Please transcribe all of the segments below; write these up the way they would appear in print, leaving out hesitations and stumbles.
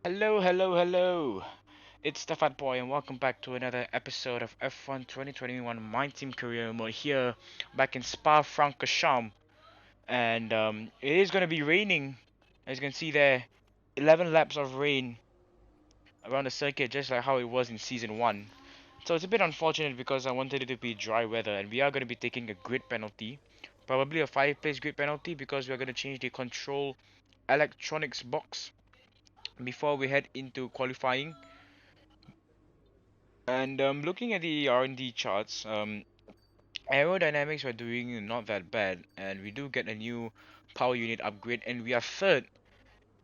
Hello, hello, hello. It's the Fat Boy, and welcome back to another episode of F1 2021 My Team Career Mode here, back in Spa-Francorchamps. And it is going to be raining. As you can see there, 11 laps of rain around the circuit, just like how it was in Season 1. So it's a bit unfortunate because I wanted it to be dry weather, and we are going to be taking a grid penalty. Probably a 5 place grid penalty because we are going to change the control electronics box before we head into qualifying. And looking at the R&D charts, aerodynamics we're doing not that bad, and we do get a new power unit upgrade, and we are third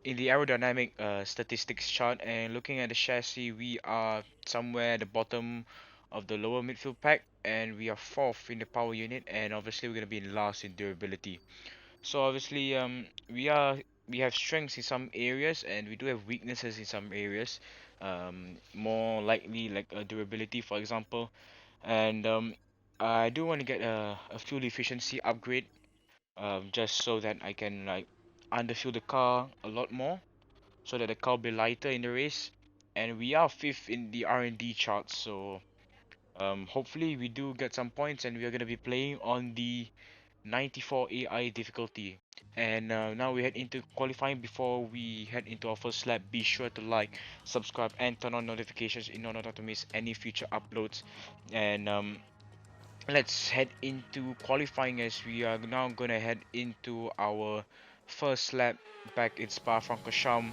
in the aerodynamic statistics chart. And looking at the chassis, we are somewhere at the bottom of the lower midfield pack, and we are fourth in the power unit, and obviously we're gonna be last in durability. So obviously, we have strengths in some areas, and we do have weaknesses in some areas. More likely like durability, for example, and I do want to get a fuel efficiency upgrade, just so that I can like underfuel the car a lot more, so that the car will be lighter in the race. And we are fifth in the R&D charts, so hopefully we do get some points, and we are gonna be playing on the 94 AI difficulty. And now we head into qualifying. Before we head into our first lap, be sure to like, subscribe, and turn on notifications in order not to miss any future uploads. And let's head into qualifying, as we are now gonna head into our first lap back in Spa-Francorchamps.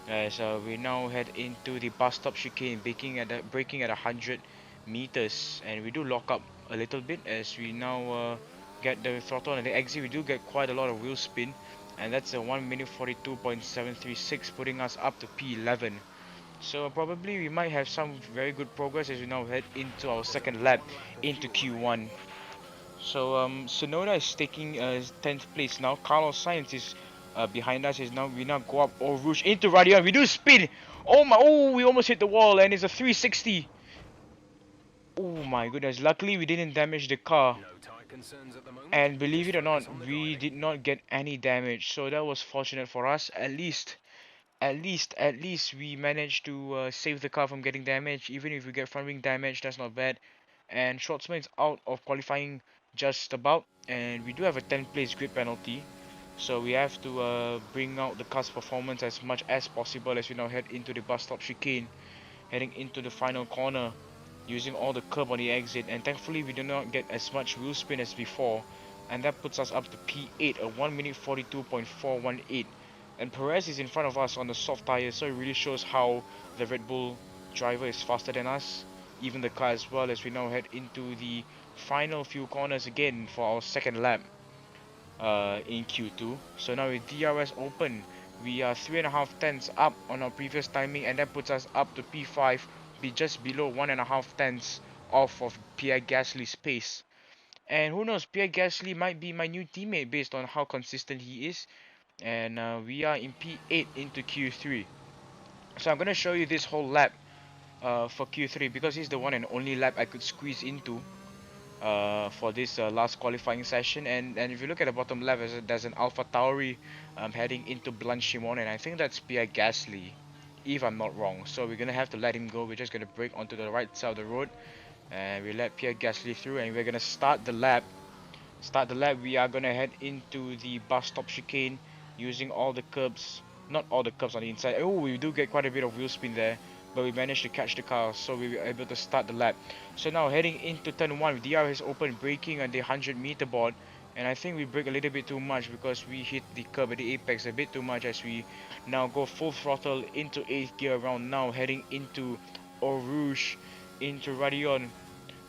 As we now head into the bus stop chicane, braking at 100 meters, and we do lock up a little bit as we now get the throttle and the exit. We do get quite a lot of wheel spin, and that's a 1 minute 42.736, putting us up to P11. So probably we might have some very good progress as we now head into our second lap into Q1. So Sonoda is taking 10th place now. Carlos Sainz is behind us. Is now we now go up Eau Rouge into Radion. We do spin. Oh my! Oh, we almost hit the wall, and it's a 360. Oh my goodness! Luckily we didn't damage the car. And believe it or not, we did not get any damage. So that was fortunate for us. At least we managed to save the car from getting damaged. Even if we get front wing damage, that's not bad. And Schwartzman is out of qualifying just about, and we do have a 10th place grid penalty. So we have to bring out the car's performance as much as possible as we now head into the bus stop chicane, heading into the final corner, using all the curb on the exit. And thankfully we do not get as much wheel spin as before, and that puts us up to P8, a 1 minute 42.418. And Perez is in front of us on the soft tires, so it really shows how the Red Bull driver is faster than us, even the car as well, as we now head into the final few corners again for our second lap in Q2. So now with DRS open, we are 3.5 tenths up on our previous timing, and that puts us up to P5, be just below 1.5 tenths off of Pierre Gasly's pace. And who knows, Pierre Gasly might be my new teammate based on how consistent he is. And we are in P8 into Q3. So I'm gonna show you this whole lap for Q3 because it's the one and only lap I could squeeze into for this last qualifying session. And if you look at the bottom left, there's an Alpha Tauri heading into Blanchimon, and I think that's Pierre Gasly, if I'm not wrong. So we're gonna have to let him go. We're just gonna brake onto the right side of the road, and we let Pierre Gasly through, and we're gonna start the lap. We are gonna head into the bus stop chicane using all the curbs, not all the curbs on the inside. Oh, we do get quite a bit of wheel spin there, but we managed to catch the car, so we were able to start the lap. So now heading into turn 1, DRS open, braking on the 100-meter board, and I think we brake a little bit too much because we hit the curb at the apex a bit too much, as we now go full throttle into 8th gear around now, heading into Eau Rouge, into Radion.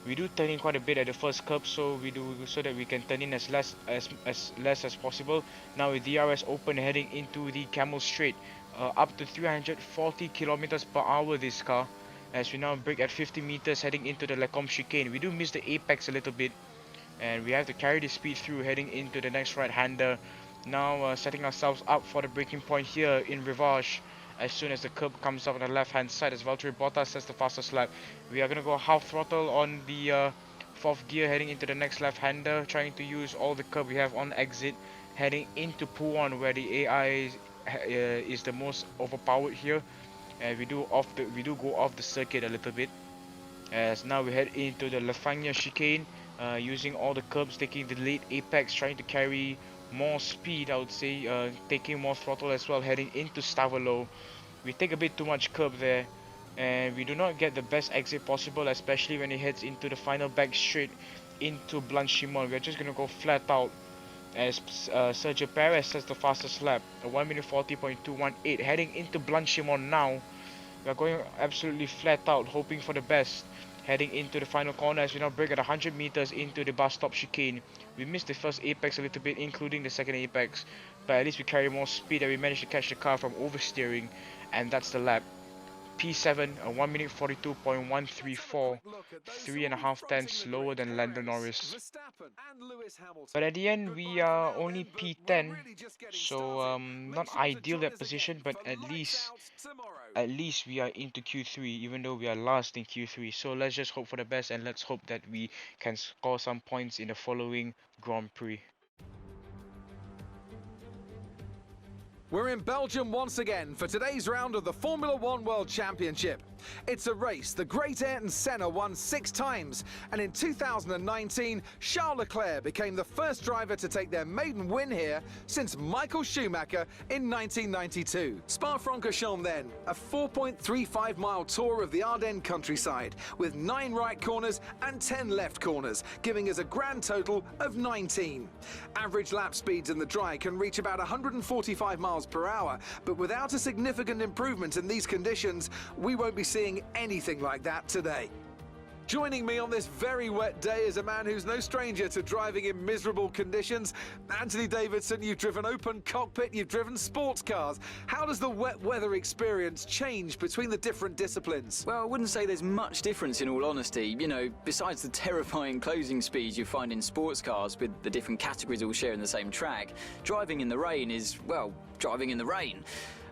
We do turn in quite a bit at the first curb, so we do so that we can turn in as less as possible. Now with DRS open, heading into the Camel Straight, up to 340 kilometers per hour this car, as we now brake at 50 meters heading into the Lecombe chicane. We do miss the apex a little bit, and we have to carry the speed through heading into the next right-hander. Now setting ourselves up for the braking point here in Rivage. As soon as the curb comes up on the left-hand side, as Valtteri Bottas has the fastest lap, we are gonna go half throttle on the fourth gear, heading into the next left-hander, trying to use all the curb we have on exit, heading into Puan, where the AI is the most overpowered here. and we do go off the circuit a little bit. As now we head into the Lafagna chicane, using all the curbs, taking the late apex, trying to carry more speed, I would say, taking more throttle as well, heading into Stavolo. We take a bit too much curb there, and we do not get the best exit possible, especially when it heads into the final back straight into Blanchimont. We're just gonna go flat out as Sergio Perez sets the fastest lap, a 1 minute 40.218, heading into Blanchimont now. We are going absolutely flat out, hoping for the best. Heading into the final corner as we now break at 100 meters into the bus stop chicane. We missed the first apex a little bit, including the second apex, but at least we carry more speed and we managed to catch the car from oversteering, and that's the lap. P7, a 1 minute 42.134, 3.5 tenths slower than Lando Norris. But at the end, we are only P10, so not ideal that position, but at least we are into Q3, even though we are last in Q3. So let's just hope for the best, and let's hope that we can score some points in the following Grand Prix. We're in Belgium once again for today's round of the Formula One World Championship. It's a race the great Ayrton Senna won 6 times, and in 2019, Charles Leclerc became the first driver to take their maiden win here since Michael Schumacher in 1992. Spa-Francorchamps then, a 4.35-mile tour of the Ardennes countryside, with 9 right corners and 10 left corners, giving us a grand total of 19. Average lap speeds in the dry can reach about 145 miles per hour, but without a significant improvement in these conditions, we won't be seeing anything like that today. Joining me on this very wet day is a man who's no stranger to driving in miserable conditions. Anthony Davidson, you've driven open cockpit, you've driven sports cars. How does the wet weather experience change between the different disciplines? Well, I wouldn't say there's much difference in all honesty. You know, besides the terrifying closing speeds you find in sports cars with the different categories all sharing the same track, driving in the rain is, well, driving in the rain.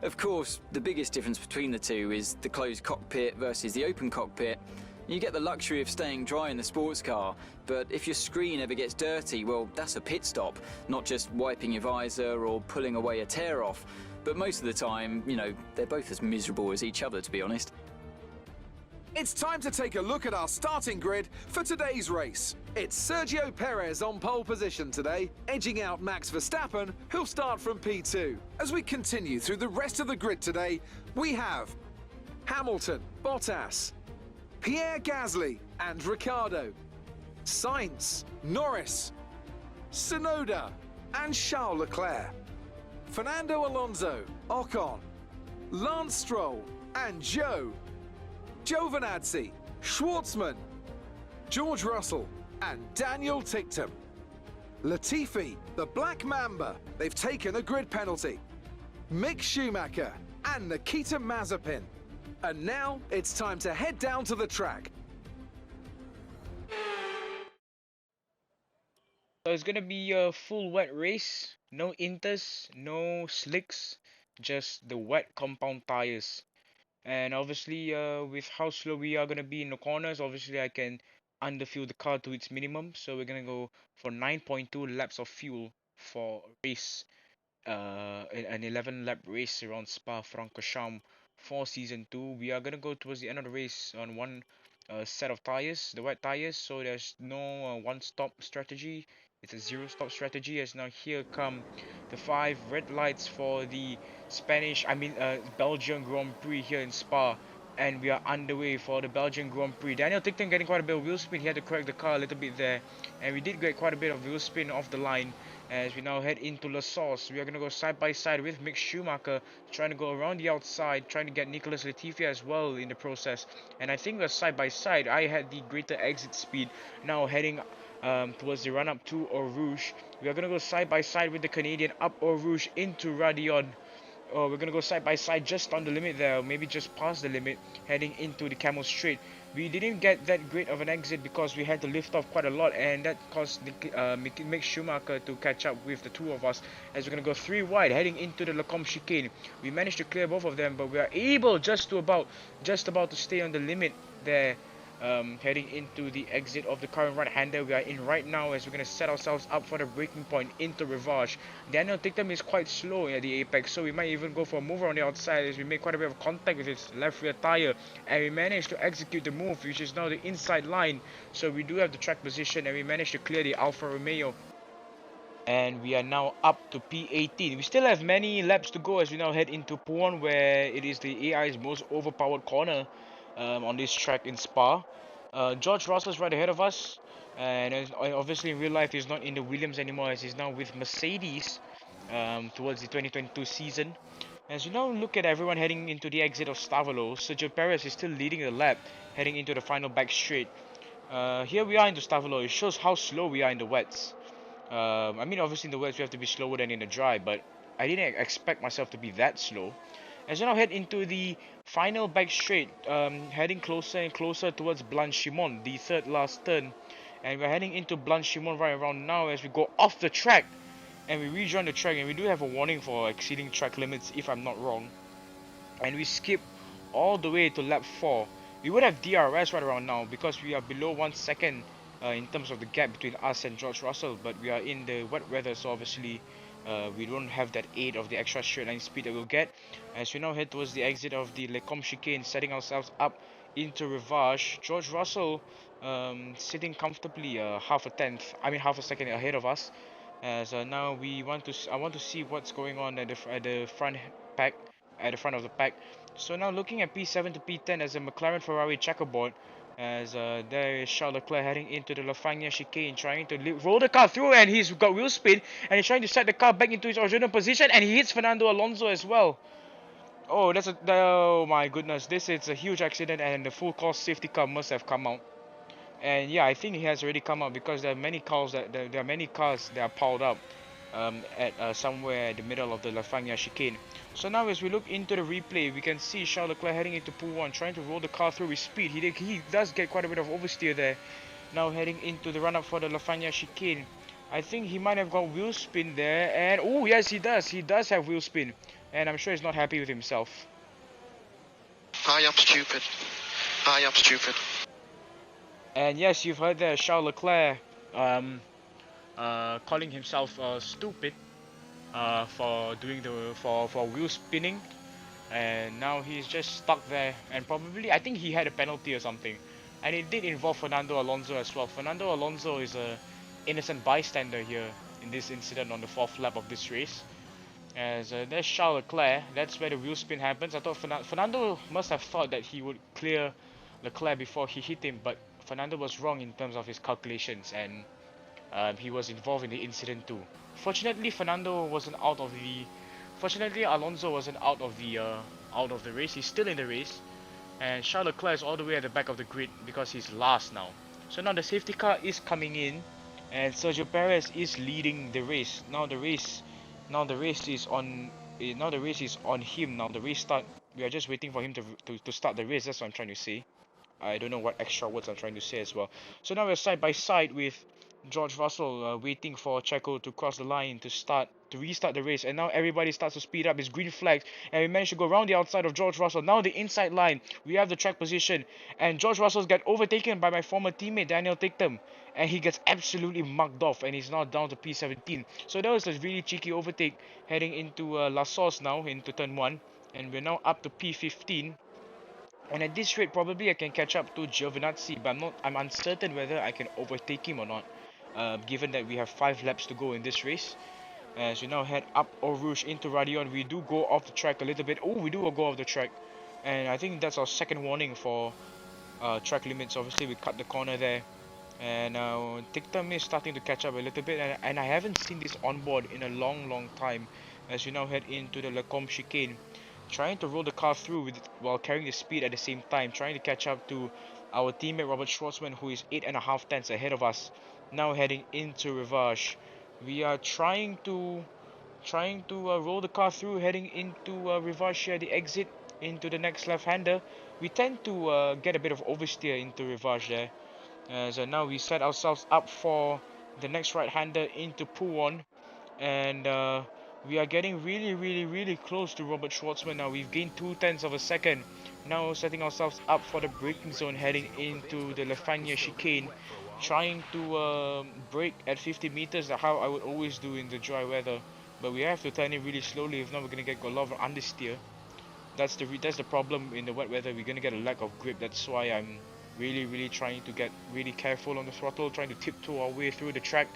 Of course, the biggest difference between the two is the closed cockpit versus the open cockpit. You get the luxury of staying dry in the sports car, but if your screen ever gets dirty, well, that's a pit stop, not just wiping your visor or pulling away a tear off. But most of the time, you know, they're both as miserable as each other, to be honest. It's time to take a look at our starting grid for today's race. It's Sergio Perez on pole position today, edging out Max Verstappen, who'll start from P2. As we continue through the rest of the grid today, we have Hamilton, Bottas, Pierre Gasly and Ricciardo, Sainz, Norris, Tsunoda and Charles Leclerc, Fernando Alonso, Ocon, Lance Stroll and Joe, Giovinazzi, Schwartzman, George Russell and Daniel Ticktum. Latifi, the Black Mamba, they've taken a grid penalty. Mick Schumacher and Nikita Mazepin. And now it's time to head down to the track. So it's gonna be a full wet race, no inters, no slicks, just the wet compound tires. And obviously, with how slow we are gonna be in the corners, obviously I can underfuel the car to its minimum. So we're gonna go for 9.2 laps of fuel for race, an 11 lap race around Spa-Francorchamps for season 2. We are gonna go towards the end of the race on one set of tires, the wet tires. So there's no one stop strategy. It's a 0 stop strategy. As now here come the 5 red lights for the Belgian Grand Prix here in Spa, and we are underway for the Belgian Grand Prix. Daniel Tickton getting quite a bit of wheel spin. He had to correct the car a little bit there, and we did get quite a bit of wheel spin off the line. As we now head into La Sauce, we are going to go side by side with Mick Schumacher, trying to go around the outside, trying to get Nicolas Latifi as well in the process. And I think we're side by side. I had the greater exit speed, now heading towards the run-up to Eau Rouge. We are going to go side by side with the Canadian up Eau Rouge into Radion. Oh, we're going to go side by side just on the limit there, maybe just past the limit, heading into the Camel Straight. We didn't get that great of an exit because we had to lift off quite a lot, and that caused Mick Schumacher to catch up with the two of us, as we're going to go 3 wide heading into the Lecombe chicane. We managed to clear both of them, but we are able just about to stay on the limit there heading into the exit of the current right-hander we are in right now, as we're going to set ourselves up for the breaking point into Rivage. Daniel Tictum is quite slow at the apex, so we might even go for a move on the outside as we make quite a bit of contact with his left rear tire, and we manage to execute the move, which is now the inside line. So we do have the track position, and we managed to clear the Alfa Romeo, and we are now up to P18. We still have many laps to go as we now head into P1, where it is the AI's most overpowered corner on this track in Spa. George Russell's right ahead of us, and obviously in real life he's not in the Williams anymore, as he's now with Mercedes towards the 2022 season. As you now look at everyone heading into the exit of Stavolo, Sergio Perez is still leading the lap, heading into the final back straight. Here we are into Stavolo. It shows how slow we are in the wets. I mean, obviously in the wets we have to be slower than in the dry, but I didn't expect myself to be that slow. As we now head into the final back straight, heading closer and closer towards Blanchimont, the third last turn. And we're heading into Blanchimont right around now as we go off the track. And we rejoin the track, and we do have a warning for exceeding track limits if I'm not wrong. And we skip all the way to lap 4. We would have DRS right around now because we are below 1 second in terms of the gap between us and George Russell, but we are in the wet weather, so obviously we don't have that aid of the extra straight line speed that we'll get. As we now head towards the exit of the Lecombe chicane, setting ourselves up into Rivage. George Russell sitting comfortably half a second ahead of us. As now I want to see what's going on at the front pack, at the front of the pack. So now looking at P7 to P10 as a McLaren Ferrari checkerboard, as there is Charles Leclerc heading into the Lafagna chicane, trying to roll the car through, and he's got wheel spin, and he's trying to set the car back into its original position, and he hits Fernando Alonso as well. Oh, oh my goodness, this is a huge accident, and the full course safety car must have come out. And yeah, I think he has already come out because there are many cars that are piled up at somewhere in the middle of the Lafagna chicane. So now as we look into the replay, we can see Charles Leclerc heading into pool 1, trying to roll the car through with speed. He does get quite a bit of oversteer there. Now heading into the run-up for the Lafagna chicane. I think he might have got wheel spin there, and oh yes, he does. He does have wheel spin, and I'm sure he's not happy with himself. I am stupid. I am stupid. And yes, you've heard there, Charles Leclerc calling himself stupid for doing for wheel spinning, and now he's just stuck there, and probably I think he had a penalty or something, and it did involve Fernando Alonso as well. Fernando Alonso is a innocent bystander here in this incident on the 4th lap of this race. As there's Charles Leclerc, that's where the wheel spin happens. I thought Fernando must have thought that he would clear Leclerc before he hit him, but Fernando was wrong in terms of his calculations, and he was involved in the incident too. Fortunately, Alonso wasn't out of the race. He's still in the race, and Charles Leclerc is all the way at the back of the grid because he's last now. So now the safety car is coming in, and Sergio Perez is leading the race. Now the race is on. Now the race is on him. Now the race start. We are just waiting for him to start the race. That's what I'm trying to say. I don't know what extra words I'm trying to say as well. So now we're side by side with George Russell waiting for Checo to cross the line to restart the race, and now everybody starts to speed up. It's green flags, and we managed to go around the outside of George Russell. Now the inside line, we have the track position, and George Russell's got overtaken by my former teammate Daniel Tictum, and he gets absolutely mugged off, and he's now down to P17. So that was a really cheeky overtake heading into La Sauce now into turn 1, and we're now up to P15. And at this rate, probably I can catch up to Giovinazzi, but I'm uncertain whether I can overtake him or not, given that we have 5 laps to go in this race. As we now head up Eau Rouge into Radion, we do go off the track a little bit. Oh, we do go off the track, and I think that's our second warning for track limits. Obviously, we cut the corner there, and Tictum is starting to catch up a little bit, and I haven't seen this onboard in a long time. As we now head into the Lecombe chicane, trying to roll the car through while carrying the speed at the same time, trying to catch up to our teammate Robert Schwartzman, who is 8.5 tenths ahead of us. Now heading into Rivage, we are trying to roll the car through, heading into Rivage here, the exit into the next left-hander. We tend to get a bit of oversteer into Rivage there. So now we set ourselves up for the next right-hander into Pouon, and We are getting really close to Robert Schwartzman now. We've gained 2/10 of a second. Now setting ourselves up for the braking zone, heading into the Lefania chicane, trying to brake at 50 meters, how I would always do in the dry weather. But we have to turn it really slowly, if not we're gonna get a lot of understeer. That's the problem in the wet weather. We're gonna get a lack of grip. That's why I'm really trying to get really careful on the throttle, trying to tiptoe our way through the track.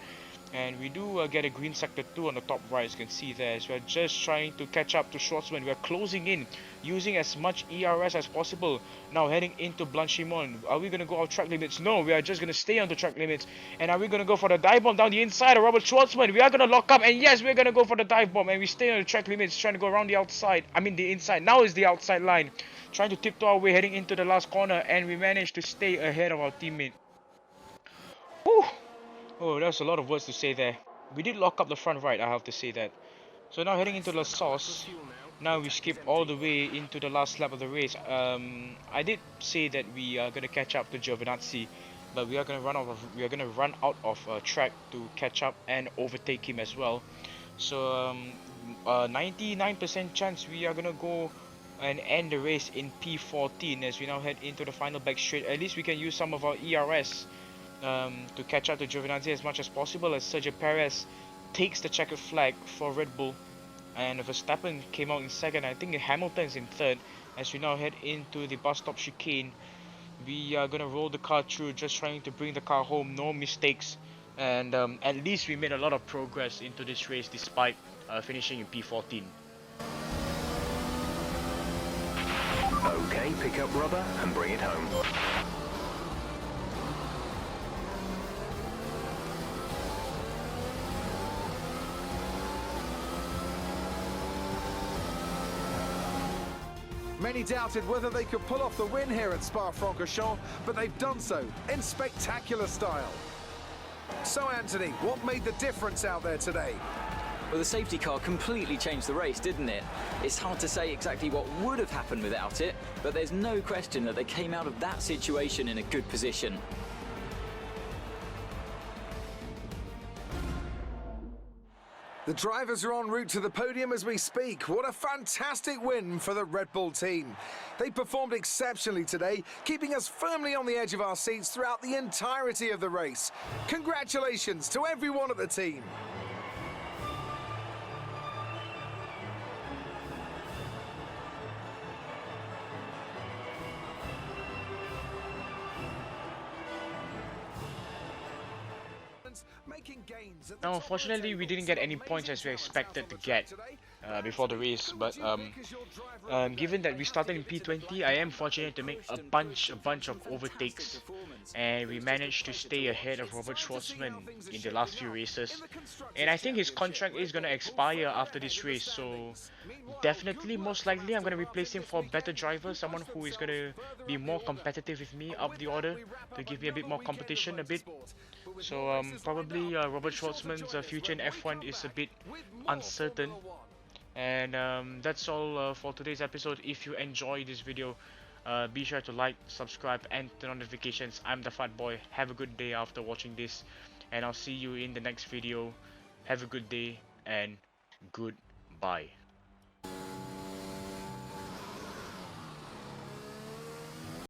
And we do get a green sector 2 on the top right, as you can see there. So we're just trying to catch up to Schwartzman. We're closing in, using as much ERS as possible. Now heading into Blanchimont. Are we going to go off track limits? No, we are just going to stay on the track limits. And are we going to go for the dive bomb down the inside of Robert Schwartzman? We are going to lock up, and yes, we're going to go for the dive bomb. And we stay on the track limits, trying to go around the outside. I mean the inside. Now is the outside line. Trying to tiptoe our way, heading into the last corner. And we managed to stay ahead of our teammate. Whew. Oh, that's a lot of words to say there. We did lock up the front right, I have to say that. So now heading into La Sauce. Now we skip all the way into the last lap of the race. I did say that we are gonna catch up to Giovinazzi, but we are gonna run out of track to catch up and overtake him as well. So 99% chance we are gonna go and end the race in P14 as we now head into the final back straight. At least we can use some of our ERS to catch up to Giovinazzi as much as possible, as Sergio Perez takes the checkered flag for Red Bull, and Verstappen came out in second. I think Hamilton's in third. As we now head into the bus stop chicane, we are gonna roll the car through, just trying to bring the car home, no mistakes, and at least we made a lot of progress into this race despite finishing in P14. Okay, pick up rubber and bring it home. Many doubted whether they could pull off the win here at Spa-Francorchamps, but they've done so in spectacular style. So Anthony, what made the difference out there today? Well, the safety car completely changed the race, didn't it? It's hard to say exactly what would have happened without it, but there's no question that they came out of that situation in a good position. The drivers are en route to the podium as we speak. What a fantastic win for the Red Bull team. They performed exceptionally today, keeping us firmly on the edge of our seats throughout the entirety of the race. Congratulations to everyone at the team. Now, unfortunately, we didn't get any points as we expected to get before the race, but given that we started in P20, I am fortunate to make a bunch of overtakes, and we managed to stay ahead of Robert Schwartzman in the last few races. And I think his contract is going to expire after this race, so definitely, most likely, I'm going to replace him for a better driver, someone who is going to be more competitive with me up the order, to give me a bit more competition a bit. So probably Robert Schwartzman's future in F1 is a bit uncertain. And that's all for today's episode. If you enjoyed this video, be sure to like, subscribe, and turn on notifications. I'm the Fat Boy. Have a good day after watching this, and I'll see you in the next video. Have a good day and goodbye.